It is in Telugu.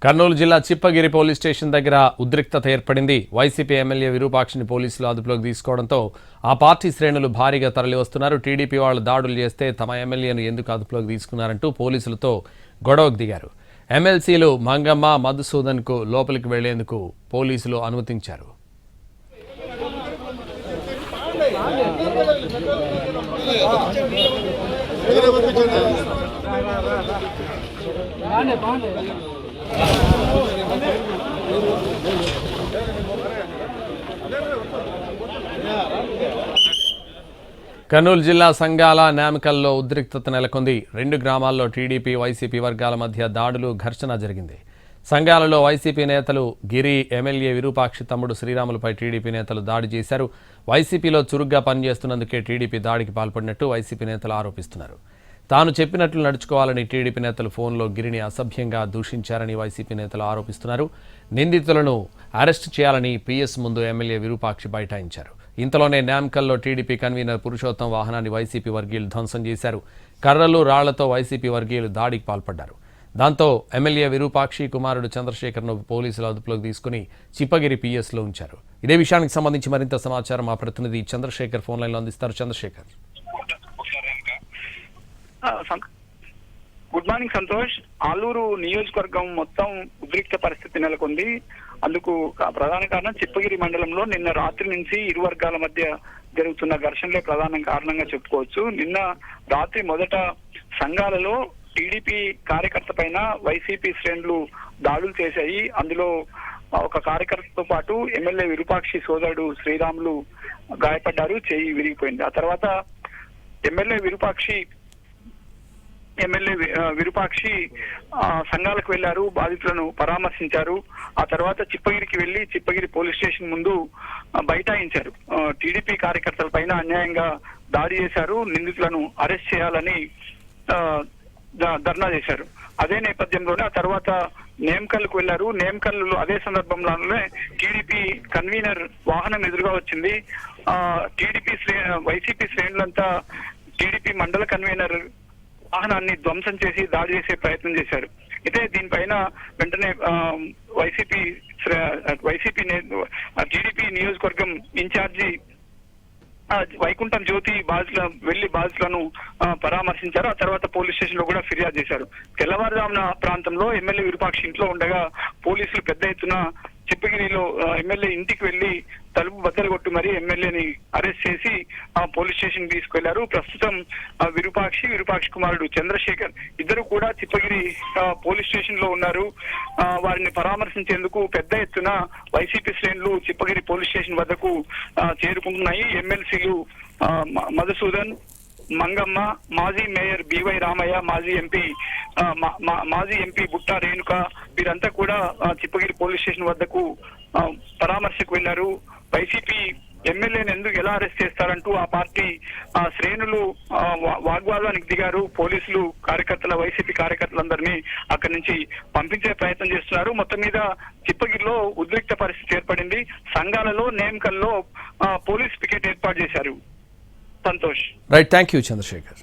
కర్నూలు జిల్లా చిప్పగిరి పోలీస్ స్టేషన్ దగ్గర ఉద్రిక్తత ఏర్పడింది. వైసీపీ ఎమ్మెల్యే విరూపాక్షిని పోలీసులు అదుపులోకి తీసుకోవడంతో ఆ పార్టీ శ్రేణులు భారీగా తరలివస్తున్నారు. టీడీపీ వాళ్ళు దాడులు చేస్తే తమ ఎమ్మెల్యేను ఎందుకు అదుపులోకి తీసుకున్నారంటూ పోలీసులతో గొడవకు దిగారు. ఎమ్మెల్సీలు మంగమ్మ, మధుసూదన్కు లోపలికి వెళ్లేందుకు పోలీసులు అనుమతించారు. కర్నూలు జిల్లా సంగాల నామకల్లో ఉద్రిక్తత నెలకొంది. 2 గ్రామాల్లో టీడీపీ, వైసీపీ వర్గాల మధ్య దాడులు, ఘర్షణ జరిగింది. సంగాలలో వైసీపీ నేతలు గిరి, ఎమ్మెల్యే విరూపాక్షి తమ్ముడు శ్రీరాములపై టీడీపీ నేతలు దాడి చేశారు. వైసీపీలో చురుగ్గా పనిచేస్తున్నందుకే టీడీపీ దాడికి పాల్పడినట్టు వైసీపీ నేతలు ఆరోపిస్తున్నారు. తాను చెప్పినట్లు నడుచుకోవాలని టీడీపీ నేతలు ఫోన్లో గిరిని అసభ్యంగా దూషించారని వైసీపీ నేతలు ఆరోపిస్తున్నారు. నిందితులను అరెస్టు చేయాలని పీఎస్ ముందు ఎమ్మెల్యే విరూపాక్షి బైఠాయించారు. ఇంతలోనే నామకల్లో టీడీపీ కన్వీనర్ పురుషోత్తం వాహనాన్ని వైసీపీ వర్గీయులు ధ్వంసం చేశారు. కర్రలు, రాళ్లతో వైసీపీ వర్గీయులు దాడికి పాల్పడ్డారు. దాంతో ఎమ్మెల్యే విరూపాక్షి కుమారుడు చంద్రశేఖర్ను పోలీసులు అదుపులోకి తీసుకుని చిప్పగిరి పీఎస్లో ఉంచారు. ఇదే విషయానికి సంబంధించి మరింత సమాచారం మా ప్రతినిధి చంద్రశేఖర్ ఫోన్ లైన్లో అందిస్తారు. Chandrashekar, good morning Santosh. ఆలూరు నియోజకవర్గం మొత్తం ఉద్రిక్త పరిస్థితి నెలకొంది. అందుకు ప్రధాన కారణం చిప్పగిరి మండలంలో నిన్న రాత్రి నుంచి ఇరు వర్గాల మధ్య జరుగుతున్న ఘర్షణలే ప్రధాన కారణంగా చెప్పుకోవచ్చు. నిన్న రాత్రి మొదట సంఘాలలో టీడీపీ కార్యకర్త పైన వైసీపీ శ్రేణులు దాడులు చేశాయి. అందులో ఒక కార్యకర్తతో పాటు ఎమ్మెల్యే విరూపాక్షి సోదరుడు శ్రీరాములు గాయపడ్డారు, చేయి విరిగిపోయింది. ఆ తర్వాత ఎమ్మెల్యే విరూపాక్షి సంఘాలకు వెళ్లారు, బాధితులను పరామర్శించారు. ఆ తర్వాత చిప్పగిరికి వెళ్లి చిప్పగిరి పోలీస్ స్టేషన్ ముందు బైఠాయించారు. టీడీపీ కార్యకర్తల పైన అన్యాయంగా దాడి చేశారు, నిందితులను అరెస్ట్ చేయాలని ధర్నా చేశారు. అదే నేపథ్యంలోనే ఆ తర్వాత నేమకల్కు వెళ్లారు. నేమకల్లు అదే సందర్భంలోనే టీడీపీ కన్వీనర్ వాహనం ఎదురుగా వచ్చింది. వైసీపీ శ్రేణులంతా టీడీపీ మండల కన్వీనర్ వాహనాన్ని ధ్వంసం చేసి దాడి చేసే ప్రయత్నం చేశారు. అయితే దీనిపైన వెంటనే టీడీపీ నియోజకవర్గం ఇన్ఛార్జి వైకుంఠం జ్యోతి బాధితులను పరామర్శించారు. ఆ తర్వాత పోలీస్ స్టేషన్ లో కూడా ఫిర్యాదు చేశారు. తెల్లవారుజామున ప్రాంతంలో ఎమ్మెల్యే విరూపాక్షి ఇంట్లో ఉండగా పోలీసులు పెద్ద ఎత్తున చిప్పగిరిలో ఎమ్మెల్యే ఇంటికి వెళ్లి తలుపు బద్దలు కొట్టి మరీ ఎమ్మెల్యేని అరెస్ట్ చేసి పోలీస్ స్టేషన్ తీసుకెళ్లారు. ప్రస్తుతం విరూపాక్షి కుమారుడు చంద్రశేఖర్ ఇద్దరు కూడా చిప్పగిరి పోలీస్ స్టేషన్ లో ఉన్నారు. వారిని పరామర్శించేందుకు పెద్ద ఎత్తున వైసీపీ శ్రేణులు చిప్పగిరి పోలీస్ స్టేషన్ వద్దకు చేరుకుంటున్నాయి. ఎమ్మెల్సీలు మధుసూదన్, మంగమ్మ, మాజీ మేయర్ బివై రామయ్య, మాజీ ఎంపీ బుట్టా రేణుక వీరంతా కూడా చిప్పగిరి పోలీస్ స్టేషన్ వద్దకు పరామర్శకు వెళ్లారు. వైసీపీ ఎమ్మెల్యేని ఎందుకు ఎలా అరెస్ట్ చేస్తారంటూ ఆ పార్టీ శ్రేణులు వాగ్వాదానికి దిగారు. పోలీసులు వైసీపీ కార్యకర్తలందరినీ అక్కడి నుంచి పంపించే ప్రయత్నం చేస్తున్నారు. మొత్తం మీద చిప్పగిరిలో ఉద్రిక్త పరిస్థితి ఏర్పడింది. సంఘాలలో నేమకల్లో పోలీస్ పికెట్ ఏర్పాటు చేశారు. Santosh. Right, thank you Chandrasekhar.